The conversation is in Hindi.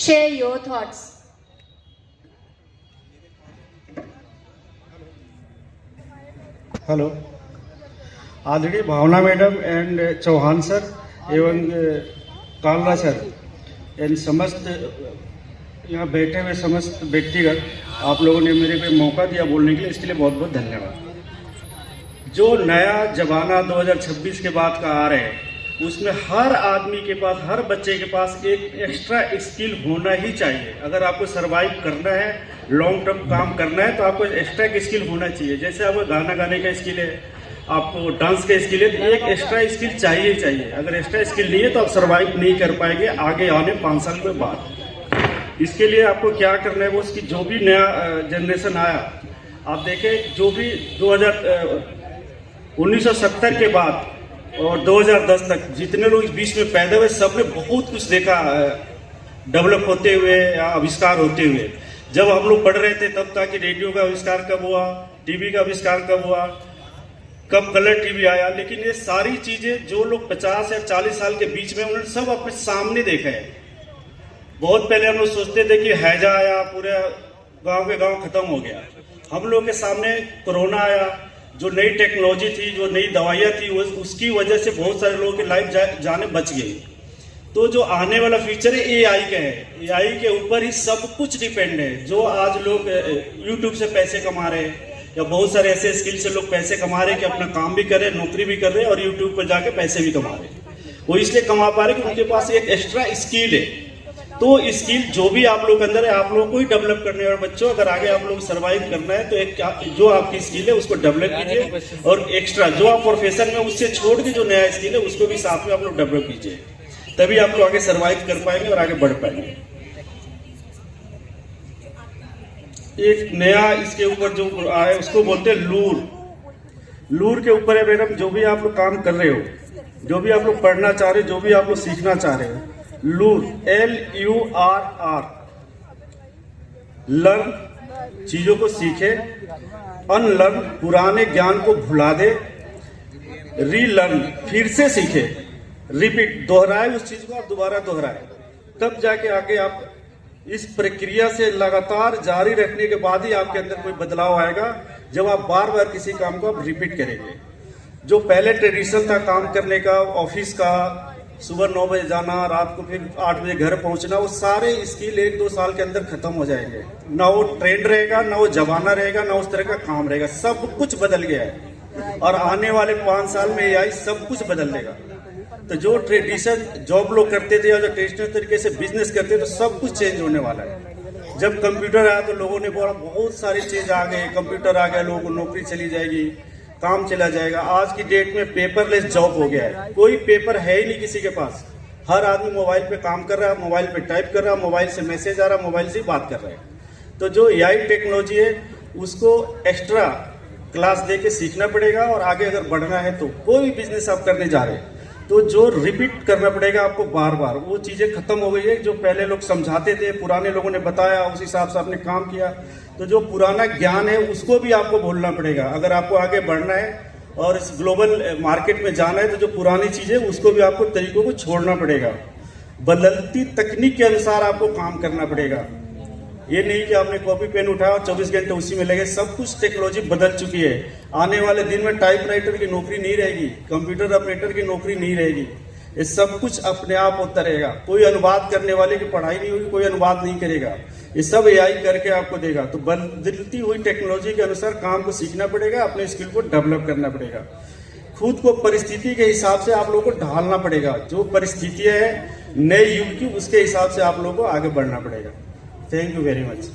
Share your thoughts. हेलो, आदरणीय भावना मैडम एंड चौहान सर एवं कालरा सर एंड समस्त यहाँ बैठे हुए समस्त व्यक्तिगत आप लोगों ने मेरे को मौका दिया बोलने के लिए, इसके लिए बहुत बहुत धन्यवाद। जो नया जमाना 2026 के बाद का आ रहा है उसमें हर आदमी के पास, हर बच्चे के पास एक एक्स्ट्रा स्किल होना ही चाहिए। अगर आपको सरवाइव करना है, लॉन्ग टर्म काम करना है तो आपको एक्स्ट्रा स्किल होना चाहिए। जैसे आपको गाना गाने का स्किल है, आपको डांस का स्किल है, तो एक एक्स्ट्रा स्किल चाहिए ही चाहिए। अगर एक्स्ट्रा स्किल नहीं है तो आप सरवाइव नहीं कर पाएंगे आगे आने 5 साल के बाद। इसके लिए आपको क्या करना है, वो उसकी जो भी नया जनरेशन आया, आप देखें जो भी 1970 के बाद और 2010 तक जितने लोग इस बीच में पैदा हुए सब ने बहुत कुछ देखा डेवलप होते हुए या आविष्कार होते हुए। जब हम लोग पढ़ रहे थे तब था कि रेडियो का आविष्कार कब हुआ, टीवी का आविष्कार कब हुआ, कब कलर टीवी आया। लेकिन ये सारी चीजें जो लोग 50 या 40 साल के बीच में उन्होंने सब अपने सामने देखा है। बहुत पहले हम लोग सोचते थे कि हैजा आया, पूरे गांव के गांव खत्म हो गया। हम लोग के सामने कोरोना आया, जो नई टेक्नोलॉजी थी, जो नई दवाइयाँ थी, उसकी वजह से बहुत सारे लोगों की लाइफ जाने बच गई। तो जो आने वाला फ्यूचर है एआई का है, एआई के ऊपर ही सब कुछ डिपेंड है। जो आज लोग यूट्यूब से पैसे कमा रहे हैं या बहुत सारे ऐसे स्किल से लोग पैसे कमा रहे हैं कि अपना काम भी कर रहे हैं, नौकरी भी कर रहे हैं और यूट्यूब पर जाके पैसे भी कमा रहे हैं। वो इसलिए कमा पा रहे हैं कि उनके पास एक एक्स्ट्रा स्किल है। तो स्किल जो भी आप लोग के अंदर है आप लोगों को ही डेवलप करने और बच्चों, अगर आगे आप लोग सर्वाइव करना है तो एक जो आपकी स्किल है उसको डेवलप कीजिए और एक्स्ट्रा जो आप प्रोफेशन में उससे छोड़ के जो नया स्किल है उसको भी साथ में आप लोग डेवलप कीजिए, तभी आप लोग आगे सर्वाइव कर पाएंगे और आगे बढ़ पाएंगे। एक नया इसके ऊपर जो आया उसको बोलते हैं लूर। लूर के ऊपर है मैडम, जो भी आप लोग काम कर रहे हो, जो भी आप लोग पढ़ना चाह रहे हो, जो भी आप लोग सीखना चाह रहे हो, लूर LURR, लर्न चीजों को सीखे, अनलर्न पुराने ज्ञान को भुला दे, रीलर्न फिर से सीखे, रिपीट दोहराए उस चीज को आप दोबारा दोहराए, तब जाके आगे आप इस प्रक्रिया से लगातार जारी रखने के बाद ही आपके अंदर कोई बदलाव आएगा। जब आप बार बार किसी काम को आप रिपीट करेंगे। जो पहले ट्रेडिशन था काम करने का, ऑफिस का, सुबह 9 बजे जाना, रात को फिर 8 बजे घर पहुंचना, वो सारे स्किल 1-2 साल के अंदर खत्म हो जाएंगे। ना वो ट्रेंड रहेगा, ना वो जमाना रहेगा, ना उस तरह का काम रहेगा। सब कुछ बदल गया है और आने वाले 5 साल में एआई सब कुछ बदल देगा। तो जो ट्रेडिशन जॉब लोग करते थे या जो ट्रेडिशनल तरीके से बिजनेस करते थे तो सब कुछ चेंज होने वाला है। जब कंप्यूटर आया तो लोगों ने बोला बहुत सारी चीज आ गए, कंप्यूटर आ गया, लोगों को नौकरी चली जाएगी, काम चला जाएगा। आज की डेट में पेपरलेस जॉब हो गया है, कोई पेपर है ही नहीं किसी के पास। हर आदमी मोबाइल पे काम कर रहा है, मोबाइल पे टाइप कर रहा है, मोबाइल से मैसेज आ रहा है, मोबाइल से बात कर रहे हैं। तो जो एआई टेक्नोलॉजी है उसको एक्स्ट्रा क्लास दे के सीखना पड़ेगा और आगे अगर बढ़ना है तो कोई भी बिजनेस आप करने जा रहे हैं तो जो रिपीट करना पड़ेगा आपको बार बार। वो चीजें खत्म हो गई है जो पहले लोग समझाते थे, पुराने लोगों ने बताया, उस हिसाब से आपने काम किया। तो जो पुराना ज्ञान है उसको भी आपको भूलना पड़ेगा अगर आपको आगे बढ़ना है और इस ग्लोबल मार्केट में जाना है। तो जो पुरानी चीजें उसको भी आपको तरीकों को छोड़ना पड़ेगा। बदलती तकनीक के अनुसार आपको काम करना पड़ेगा। ये नहीं कि आपने कॉपी पेन उठाया और 24 घंटे उसी में लगे। सब कुछ टेक्नोलॉजी बदल चुकी है। आने वाले दिन में टाइपराइटर की नौकरी नहीं रहेगी, कंप्यूटर ऑपरेटर की नौकरी नहीं रहेगी। ये सब कुछ अपने आप होता रहेगा। कोई अनुवाद करने वाले की पढ़ाई नहीं होगी, कोई अनुवाद नहीं करेगा, ये सब एआई करके आपको देगा। तो बदलती हुई टेक्नोलॉजी के अनुसार काम को सीखना पड़ेगा, अपने स्किल को डेवलप करना पड़ेगा। खुद को परिस्थिति के हिसाब से आप लोगों को ढालना पड़ेगा। जो परिस्थितियां है नए युग की, उसके हिसाब से आप लोगों को आगे बढ़ना पड़ेगा। Thank you very much.